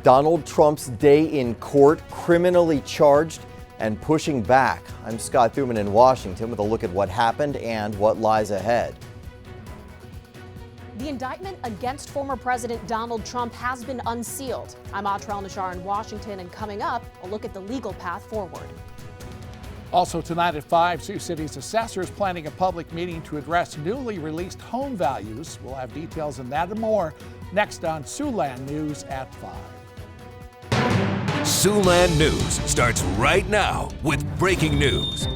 Donald Trump's day in court, criminally charged and pushing back. I'm Scott Thuman in Washington with a look at what happened and what lies ahead. The indictment against former President Donald Trump has been unsealed. I'm Atra El-Nashar in Washington, and coming up, a look at the legal path forward. Also tonight at 5, Sioux City's assessors planning a public meeting to address newly released home values. We'll have details on that and more next on Siouxland News at 5. Siouxland News starts right now with breaking news.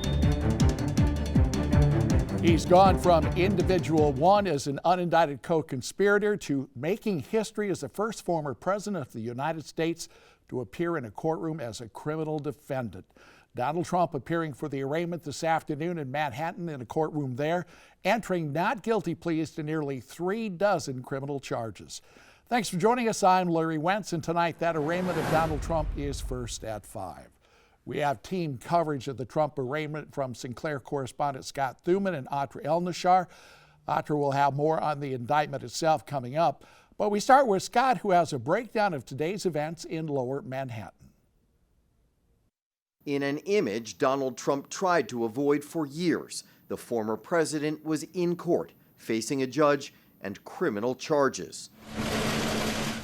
He's gone from individual one as an unindicted co-conspirator to making history as the first former president of the United States to appear in a courtroom as a criminal defendant. Donald Trump appearing for the arraignment this afternoon in Manhattan in a courtroom there, entering not guilty pleas to nearly 36 criminal charges. Thanks for joining us. I'm Larry Wentz, and tonight that arraignment of Donald Trump is first at 5. We have team coverage of the Trump arraignment from Sinclair correspondent Scott Thuman and Atra El-Nashar. Atra will have more on the indictment itself coming up, but we start with Scott, who has a breakdown of today's events in Lower Manhattan. In an image Donald Trump tried to avoid for years, the former president was in court, facing a judge and criminal charges.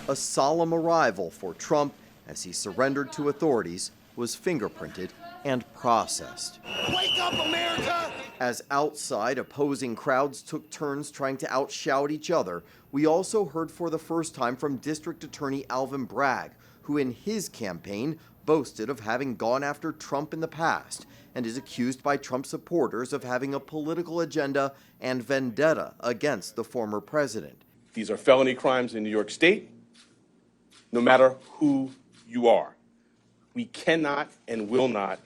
A solemn arrival for Trump as he surrendered to authorities, was fingerprinted and processed. Wake up, America! As outside, opposing crowds took turns trying to outshout each other, we also heard for the first time from District Attorney Alvin Bragg, who in his campaign boasted of having gone after Trump in the past and is accused by Trump supporters of having a political agenda and vendetta against the former president. These are felony crimes in New York State, no matter who you are. We cannot and will not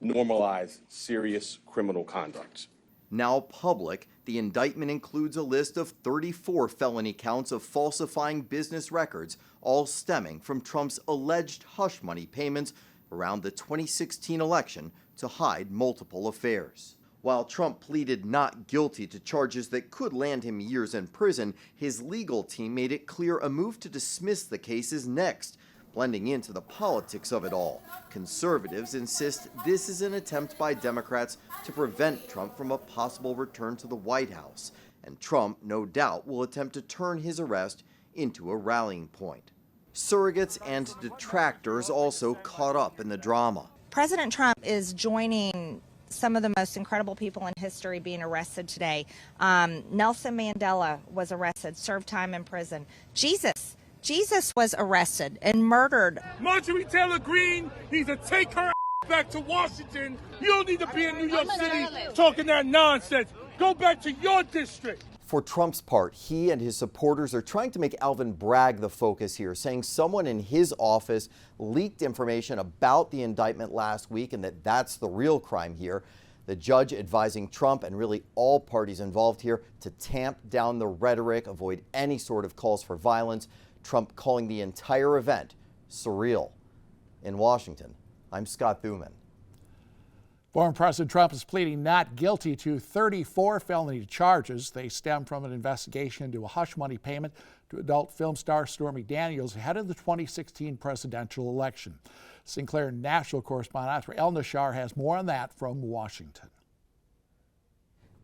normalize serious criminal conduct. Now public, the indictment includes a list of 34 felony counts of falsifying business records, all stemming from Trump's alleged hush money payments around the 2016 election to hide multiple affairs. While Trump pleaded not guilty to charges that could land him years in prison, his legal team made it clear a move to dismiss the case is next, blending into the politics of it all. Conservatives insist this is an attempt by Democrats to prevent Trump from a possible return to the White House, and Trump, no doubt, will attempt to turn his arrest into a rallying point. Surrogates and detractors also caught up in the drama. President Trump is joining some of the most incredible people in history being arrested today. Nelson Mandela was arrested, served time in prison. Jesus was arrested and murdered. Marjorie Taylor Greene needs to take her back to Washington. You don't need to be in New York City talking that nonsense. Go back to your district. For Trump's part, he and his supporters are trying to make Alvin Bragg the focus here, saying someone in his office leaked information about the indictment last week and that's the real crime here. The judge advising Trump and really all parties involved here to tamp down the rhetoric, avoid any sort of calls for violence. Trump calling the entire event surreal. In Washington, I'm Scott Thuman. Former President Trump is pleading not guilty to 34 felony charges. They stem from an investigation into a hush money payment to adult film star Stormy Daniels ahead of the 2016 presidential election. Sinclair national correspondent Atra El-Nashar has more on that from Washington.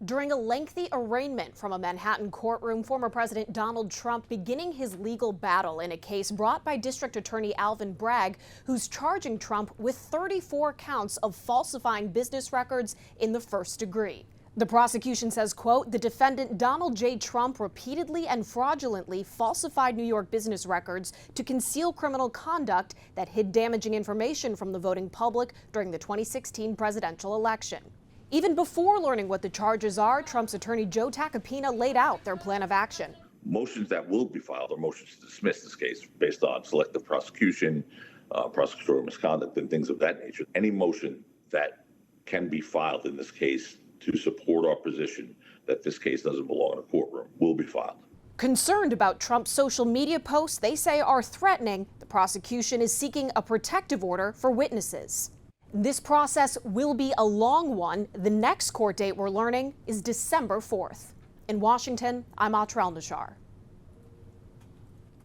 During a lengthy arraignment from a Manhattan courtroom, former President Donald Trump beginning his legal battle in a case brought by District Attorney Alvin Bragg, who's charging Trump with 34 counts of falsifying business records in the first degree. The prosecution says, quote, the defendant Donald J. Trump repeatedly and fraudulently falsified New York business records to conceal criminal conduct that hid damaging information from the voting public during the 2016 presidential election. Even before learning what the charges are, Trump's attorney Joe Tacopina laid out their plan of action. Motions that will be filed are motions to dismiss this case based on selective prosecution, prosecutorial misconduct, and things of that nature. Any motion that can be filed in this case to support our position that this case doesn't belong in a courtroom will be filed. Concerned about Trump's social media posts they say are threatening, the prosecution is seeking a protective order for witnesses. This process will be a long one. The next court date we're learning is December 4th. In Washington, I'm Atra El-Nashar.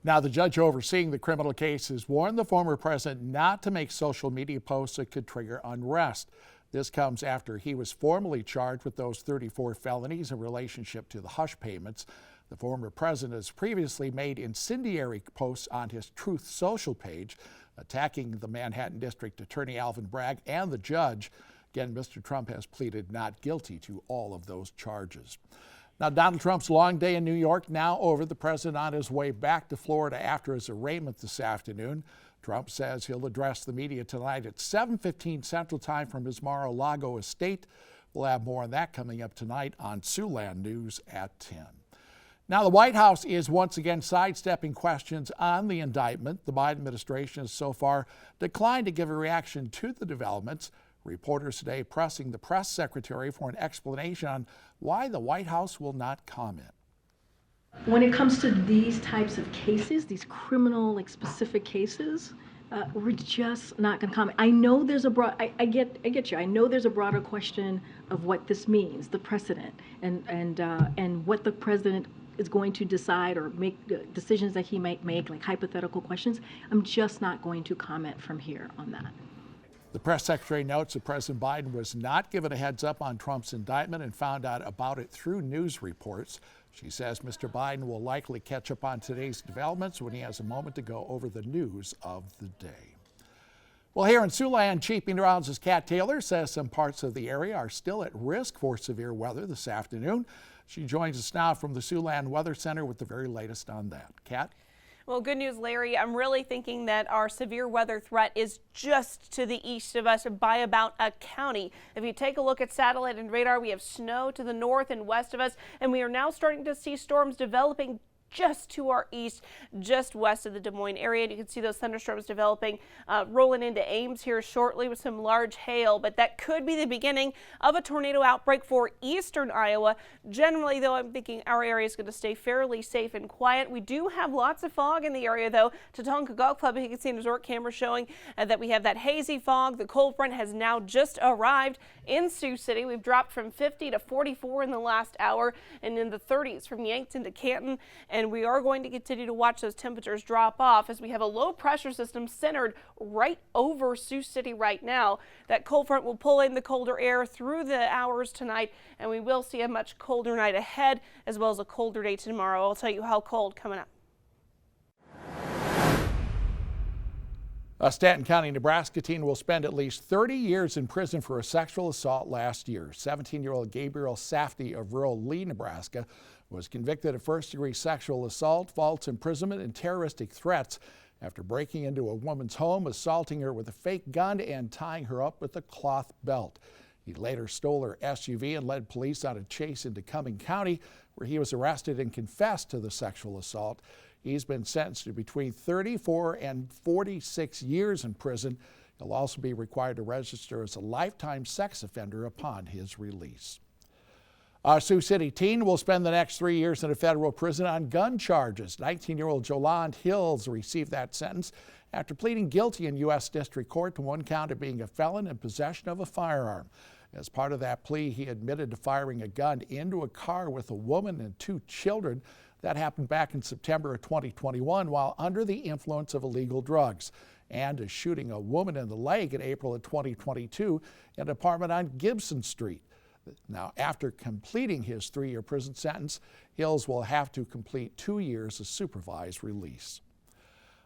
Now, the judge overseeing the criminal case has warned the former president not to make social media posts that could trigger unrest. This comes after he was formally charged with those 34 felonies in relationship to the hush payments. The former president has previously made incendiary posts on his Truth Social page, attacking the Manhattan District Attorney Alvin Bragg and the judge. Again, Mr. Trump has pleaded not guilty to all of those charges. Now, Donald Trump's long day in New York now over. The president on his way back to Florida after his arraignment this afternoon. Trump says he'll address the media tonight at 7:15 Central Time from his Mar-a-Lago estate. We'll have more on that coming up tonight on Siouxland News at 10. Now, the White House is once again sidestepping questions on the indictment. The Biden administration has so far declined to give a reaction to the developments. Reporters today pressing the press secretary for an explanation on why the White House will not comment. When it comes to these types of cases, these criminal, specific cases, we're just not going to comment. I know there's a broad. I get you. I know there's a broader question of what this means, the precedent, and what the president is going to decide or make decisions that he might make, like hypothetical questions. I'm just not going to comment from here on that. The press secretary notes that President Biden was not given a heads up on Trump's indictment and found out about it through news reports. She says Mr. Biden will likely catch up on today's developments when he has a moment to go over the news of the day. Well, here in Siouxland, Chief Meteorologist Kat Taylor says some parts of the area are still at risk for severe weather this afternoon. She joins us now from the Siouxland Weather Center with the very latest on that. Kat? Well, good news, Larry. I'm really thinking that our severe weather threat is just to the east of us by about a county. If you take a look at satellite and radar, we have snow to the north and west of us, and we are now starting to see storms developing just to our east, just west of the Des Moines area. And you can see those thunderstorms developing, rolling into Ames here shortly with some large hail, but that could be the beginning of a tornado outbreak for eastern Iowa. Generally, though, I'm thinking our area is going to stay fairly safe and quiet. We do have lots of fog in the area, though. Tatonka Golf Club, you can see in resort camera showing that we have that hazy fog. The cold front has now just arrived in Sioux City. We've dropped from 50 to 44 in the last hour and in the 30s from Yankton to Canton. And we are going to continue to watch those temperatures drop off as we have a low pressure system centered right over Sioux City right now. That cold front will pull in the colder air through the hours tonight, and we will see a much colder night ahead as well as a colder day tomorrow. I'll tell you how cold coming up. A Stanton County, Nebraska teen will spend at least 30 years in prison for a sexual assault last year. 17-year-old Gabriel Safdie of rural Lee, Nebraska, was convicted of first-degree sexual assault, false imprisonment, and terroristic threats after breaking into a woman's home, assaulting her with a fake gun, and tying her up with a cloth belt. He later stole her SUV and led police on a chase into Cumming County, where he was arrested and confessed to the sexual assault. He's been sentenced to between 34 and 46 years in prison. He'll also be required to register as a lifetime sex offender upon his release. A Sioux City teen will spend the next 3 years in a federal prison on gun charges. 19-year-old Jolande Hills received that sentence after pleading guilty in U.S. District Court to one count of being a felon in possession of a firearm. As part of that plea, he admitted to firing a gun into a car with a woman and 2 children. That happened back in September of 2021 while under the influence of illegal drugs, and to shooting a woman in the leg in April of 2022 in an apartment on Gibson Street. Now, after completing his 3-year prison sentence, Hills will have to complete 2 years of supervised release.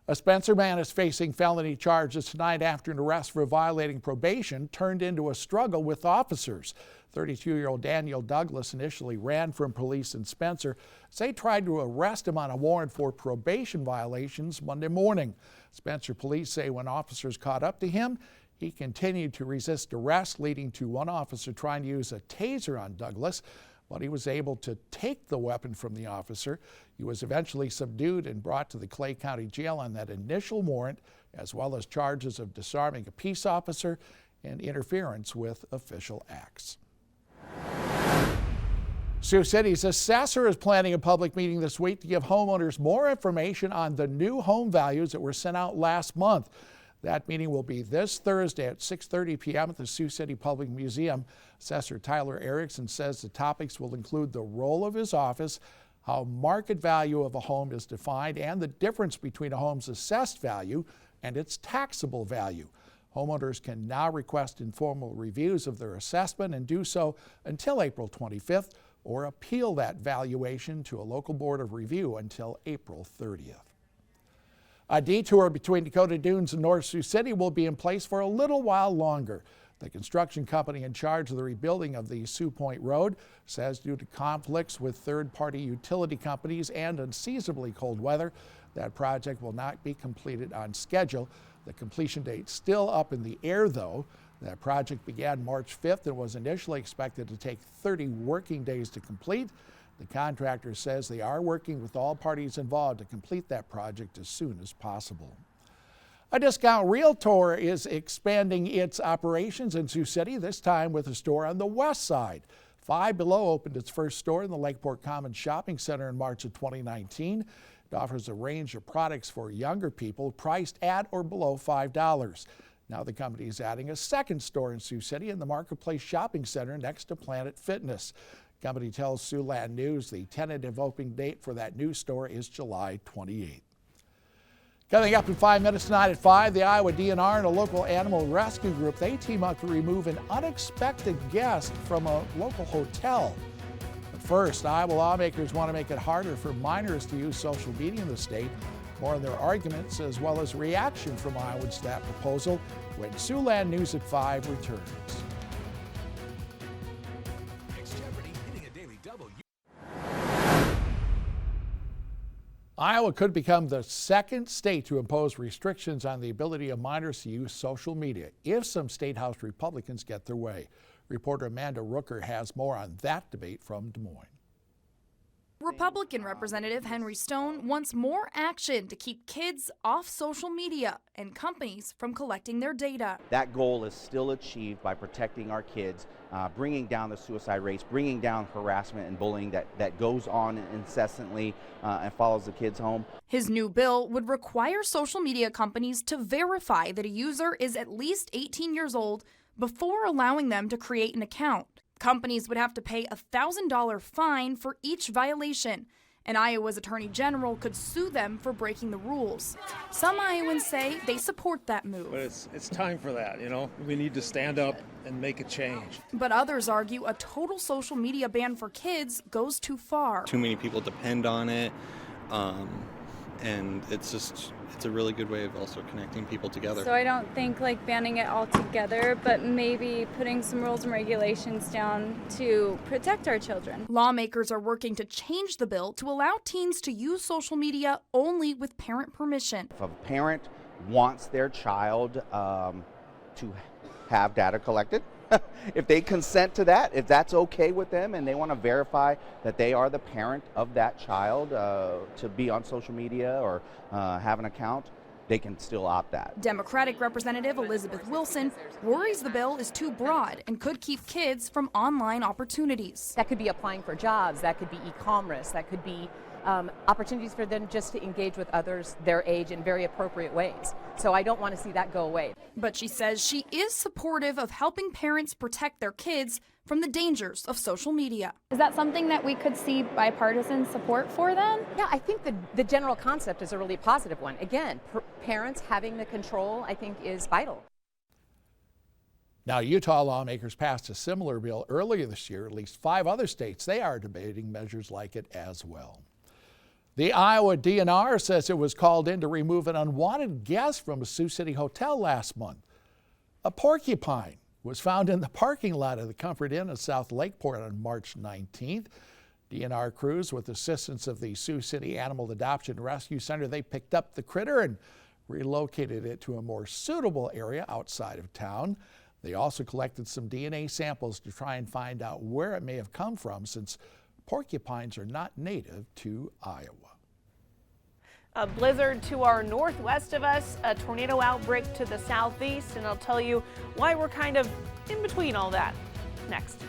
A Spencer man is facing felony charges tonight after an arrest for violating probation turned into a struggle with officers. 32-year-old Daniel Douglas initially ran from police in Spencer. They tried to arrest him on a warrant for probation violations Monday morning. Spencer police say when officers caught up to him, he continued to resist arrest, leading to one officer trying to use a taser on Douglas, but he was able to take the weapon from the officer. He was eventually subdued and brought to the Clay County Jail on that initial warrant, as well as charges of disarming a peace officer and interference with official acts. Sioux City's assessor is planning a public meeting this week to give homeowners more information on the new home values that were sent out last month. That meeting will be this Thursday at 6:30 p.m. at the Sioux City Public Museum. Assessor Tyler Erickson says the topics will include the role of his office, how market value of a home is defined, and the difference between a home's assessed value and its taxable value. Homeowners can now request informal reviews of their assessment and do so until April 25th, or appeal that valuation to a local board of review until April 30th. A detour between Dakota Dunes and North Sioux City will be in place for a little while longer. The construction company in charge of the rebuilding of the Sioux Point Road says due to conflicts with third-party utility companies and unseasonably cold weather, that project will not be completed on schedule. The completion date still up in the air, though. That project began March 5th and was initially expected to take 30 working days to complete. The contractor says they are working with all parties involved to complete that project as soon as possible. A discount realtor is expanding its operations in Sioux City, this time with a store on the west side. Five Below opened its first store in the Lakeport Commons Shopping Center in March of 2019. It offers a range of products for younger people priced at or below $5. Now the company is adding a second store in Sioux City in the Marketplace Shopping Center next to Planet Fitness. The company tells Siouxland News the tentative opening date for that new store is July 28th. Coming up in 5 minutes tonight at 5, the Iowa DNR and a local animal rescue group, they team up to remove an unexpected guest from a local hotel. But first, Iowa lawmakers want to make it harder for minors to use social media in the state. More on their arguments as well as reaction from Iowans to that proposal when Siouxland News at 5 returns. Iowa could become the second state to impose restrictions on the ability of minors to use social media if some State House Republicans get their way. Reporter Amanda Rooker has more on that debate from Des Moines. Republican Representative Henry Stone wants more action to keep kids off social media and companies from collecting their data. That goal is still achieved by protecting our kids, bringing down the suicide rates, bringing down harassment and bullying that goes on incessantly and follows the kids home. His new bill would require social media companies to verify that a user is at least 18 years old before allowing them to create an account. Companies would have to pay a $1,000 fine for each violation, and Iowa's Attorney General could sue them for breaking the rules. Some Iowans say they support that move. But it's time for that, you know? We need to stand up and make a change. But others argue a total social media ban for kids goes too far. Too many people depend on it, and it's a really good way of also connecting people together. So I don't think like banning it altogether, but maybe putting some rules and regulations down to protect our children. Lawmakers are working to change the bill to allow teens to use social media only with parent permission. If a parent wants their child to have data collected, if they consent to that, if that's okay with them and they want to verify that they are the parent of that child to be on social media or have an account, they can still opt that. Democratic Representative Elizabeth Wilson worries the bill is too broad and could keep kids from online opportunities. That could be applying for jobs, that could be e-commerce, that could be opportunities for them just to engage with others their age in very appropriate ways. So I don't want to see that go away. But she says she is supportive of helping parents protect their kids from the dangers of social media. Is that something that we could see bipartisan support for then? Yeah, I think the general concept is a really positive one. Again, parents having the control, I think, is vital. Now, Utah lawmakers passed a similar bill earlier this year. At least 5 other states, they are debating measures like it as well. The Iowa DNR says it was called in to remove an unwanted guest from a Sioux City hotel last month. A porcupine was found in the parking lot of the Comfort Inn in South Lakeport on March 19th. DNR crews, with assistance of the Sioux City Animal Adoption Rescue Center, they picked up the critter and relocated it to a more suitable area outside of town. They also collected some DNA samples to try and find out where it may have come from, since porcupines are not native to Iowa. A blizzard to our northwest of us, a tornado outbreak to the southeast, and I'll tell you why we're kind of in between all that next.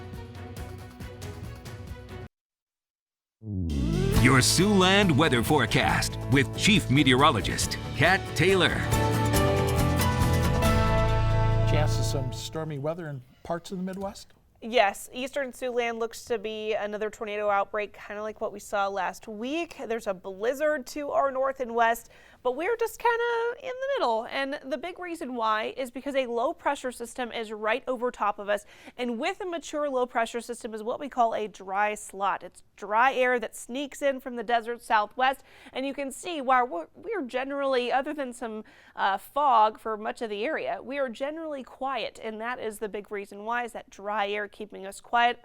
Your Siouxland weather forecast with Chief Meteorologist Kat Taylor. Chances of some stormy weather in parts of the Midwest? Yes, eastern Siouxland looks to be another tornado outbreak, kind of like what we saw last week. There's a blizzard to our north and west, but we're just kind of in the middle. And the big reason why is because a low pressure system is right over top of us. And with a mature low pressure system is what we call a dry slot. It's dry air that sneaks in from the desert southwest. And you can see while we're generally, other than some fog for much of the area, we are generally quiet. And that is the big reason why, is that dry air keeping us quiet,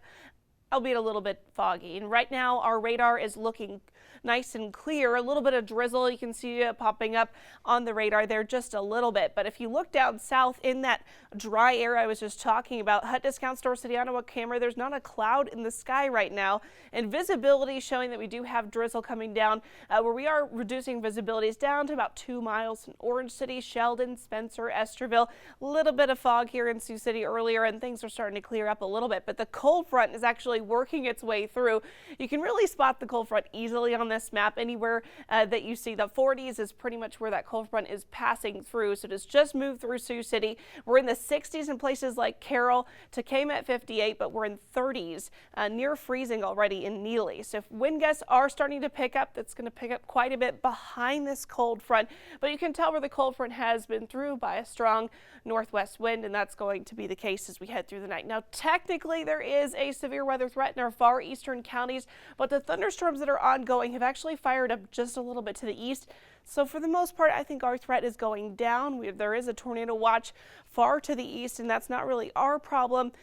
albeit a little bit foggy. And right now our radar is looking nice and clear. A little bit of drizzle, you can see it popping up on the radar there just a little bit. But if you look down south in that dry air I was just talking about, Hut Discount Store City Ottawa camera, there's not a cloud in the sky right now. And visibility showing that we do have drizzle coming down, where we are reducing visibilities down to about 2 miles in Orange City, Sheldon, Spencer, Esterville. A little bit of fog here in Sioux City earlier, and things are starting to clear up a little bit. But the cold front is actually working its way through. You can really spot the cold front easily on this map. Anywhere that you see the 40s is pretty much where that cold front is passing through. So it's just moved through Sioux City. We're in the 60s in places like Carroll, Tecama at 58, but we're in 30s, near freezing already in Neely. So if wind gusts are starting to pick up, that's going to pick up quite a bit behind this cold front. But you can tell where the cold front has been through by a strong northwest wind, and that's going to be the case as we head through the night. Now, technically, there is a severe weather threat in our far eastern counties, but the thunderstorms that are ongoing have actually fired up just a little bit to the east. So for the most part, I think our threat is going down. There is a tornado watch far to the east, and that's not really our problem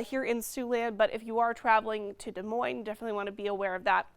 here in Siouxland. But if you are traveling to Des Moines, definitely want to be aware of that.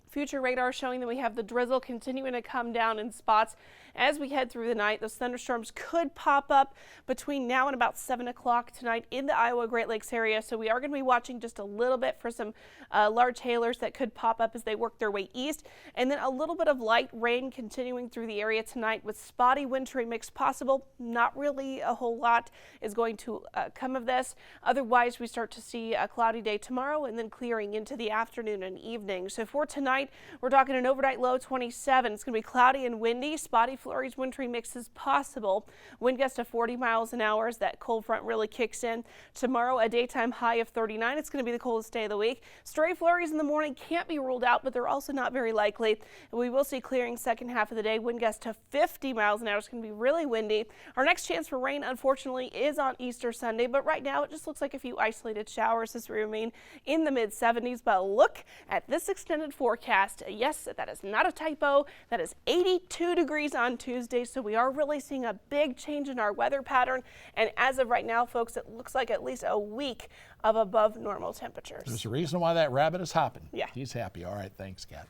Future radar showing that we have the drizzle continuing to come down in spots as we head through the night. Those thunderstorms could pop up between now and about 7 o'clock tonight in the Iowa Great Lakes area. So we are going to be watching just a little bit for some large hailers that could pop up as they work their way east. And then a little bit of light rain continuing through the area tonight with spotty wintry mix possible. Not really a whole lot is going to come of this. Otherwise, we start to see a cloudy day tomorrow and then clearing into the afternoon and evening. So for tonight, we're talking an overnight low 27. It's going to be cloudy and windy. Spotty flurries, wintry mixes possible. Wind gusts to 40 miles an hour as that cold front really kicks in. Tomorrow, a daytime high of 39. It's going to be the coldest day of the week. Stray flurries in the morning can't be ruled out, but they're also not very likely. And we will see clearing second half of the day. Wind gusts to 50 miles an hour. It's going to be really windy. Our next chance for rain, unfortunately, is on Easter Sunday, but right now it just looks like a few isolated showers as we remain in the mid-70s. But look at this extended forecast. Yes, that is not a typo. That is 82 degrees on Tuesday, so we are really seeing a big change in our weather pattern. And as of right now, folks, it looks like at least a week of above normal temperatures. There's a reason why that rabbit is hopping. Yeah. He's happy. All right, thanks, Kat.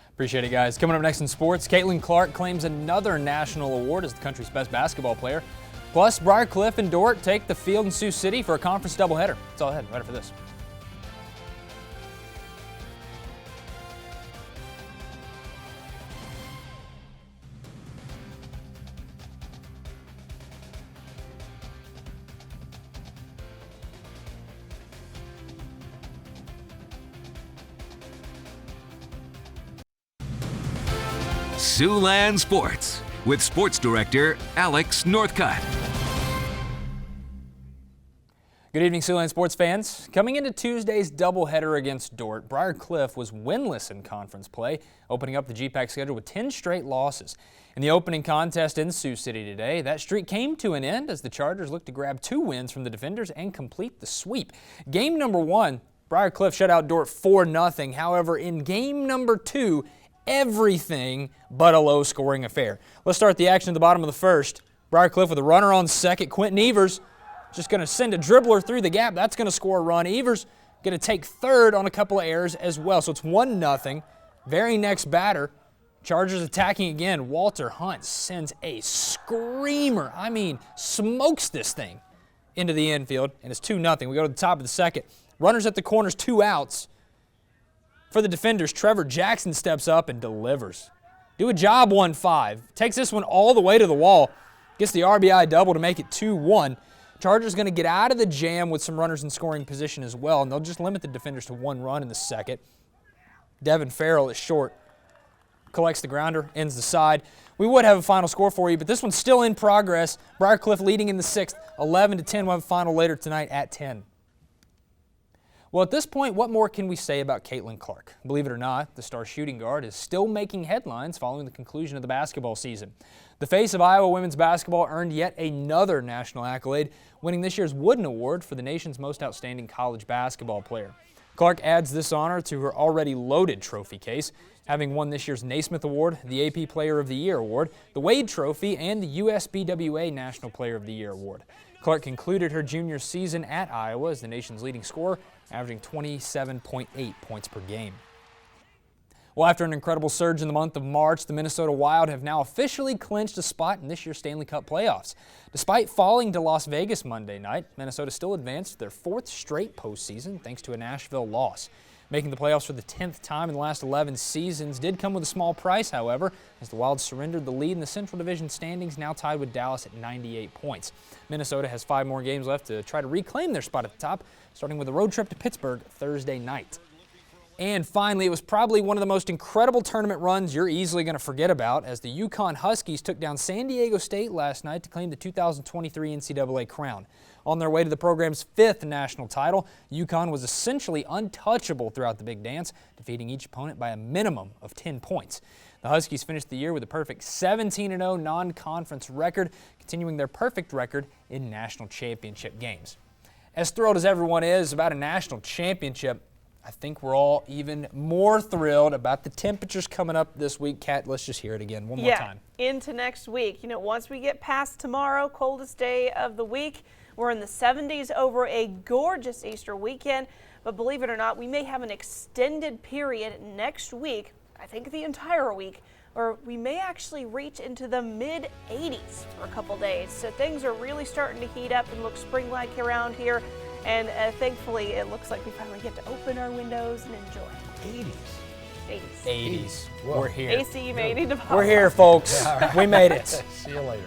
Appreciate it, guys. Coming up next in sports, Caitlin Clark claims another national award as the country's best basketball player. Plus, Briarcliff and Dordt take the field in Sioux City for a conference doubleheader. It's all ahead right after this. Siouxland Sports with Sports Director Alex Northcutt. Good evening, Siouxland sports fans. Coming into Tuesday's doubleheader against Dordt, Briarcliff was winless in conference play, opening up the GPAC schedule with 10 straight losses. In the opening contest in Sioux City today, that streak came to an end as the Chargers looked to grab 2 wins from the defenders and complete the sweep. Game number 1, Briarcliff shut out Dordt 4-0. However, in game number 2, everything but a low-scoring affair. Let's start the action at the bottom of the first. Briarcliff with a runner on second. Quentin Evers just going to send a dribbler through the gap. That's going to score a run. Evers going to take third on a couple of errors as well. So it's 1-0. Very next batter, Chargers attacking again. Walter Hunt sends a screamer. I mean, smokes this thing into the infield, and it's 2-0. We go to the top of the second. Runners at the corners, 2 outs. For the defenders, Trevor Jackson steps up and delivers. Do a job 1-5. Takes this one all the way to the wall. Gets the RBI double to make it 2-1. Chargers going to get out of the jam with some runners in scoring position as well, and they'll just limit the defenders to 1 run in the second. Devin Farrell is short. Collects the grounder, ends the side. We would have a final score for you, but this one's still in progress. Briarcliff leading in the 6th, 11-10. We'll have a final later tonight at 10. Well, at this point, what more can we say about Caitlin Clark? Believe it or not, the star shooting guard is still making headlines following the conclusion of the basketball season. The face of Iowa women's basketball earned yet another national accolade, winning this year's Wooden Award for the nation's most outstanding college basketball player. Clark adds this honor to her already loaded trophy case, having won this year's Naismith Award, the AP Player of the Year Award, the Wade Trophy, and the USBWA National Player of the Year Award. Clark concluded her junior season at Iowa as the nation's leading scorer, averaging 27.8 points per game. Well, after an incredible surge in the month of March, the Minnesota Wild have now officially clinched a spot in this year's Stanley Cup playoffs. Despite falling to Las Vegas Monday night, Minnesota still advanced to their 4th straight postseason thanks to a Nashville loss. Making the playoffs for the 10th time in the last 11 seasons did come with a small price, however, as the Wild surrendered the lead in the Central Division standings, now tied with Dallas at 98 points. Minnesota has 5 more games left to try to reclaim their spot at the top, starting with a road trip to Pittsburgh Thursday night. And finally, it was probably one of the most incredible tournament runs you're easily going to forget about, as the UConn Huskies took down San Diego State last night to claim the 2023 NCAA crown. On their way to the program's 5th national title, UConn was essentially untouchable throughout the big dance, defeating each opponent by a minimum of 10 points. The Huskies finished the year with a perfect 17-0 non-conference record, continuing their perfect record in national championship games. As thrilled as everyone is about a national championship, I think we're all even more thrilled about the temperatures coming up this week. Kat, let's just hear it again one more time. Into next week. You know, once we get past tomorrow, coldest day of the week, we're in the 70s over a gorgeous Easter weekend. But believe it or not, we may have an extended period next week, I think the entire week, or we may actually reach into the mid-80s for a couple days. So things are really starting to heat up and look spring-like around here. And thankfully, it looks like we finally get to open our windows and enjoy. 80s. We're here. AC, you may need to follow. We're here, folks. Yeah, right. We made it. See you later.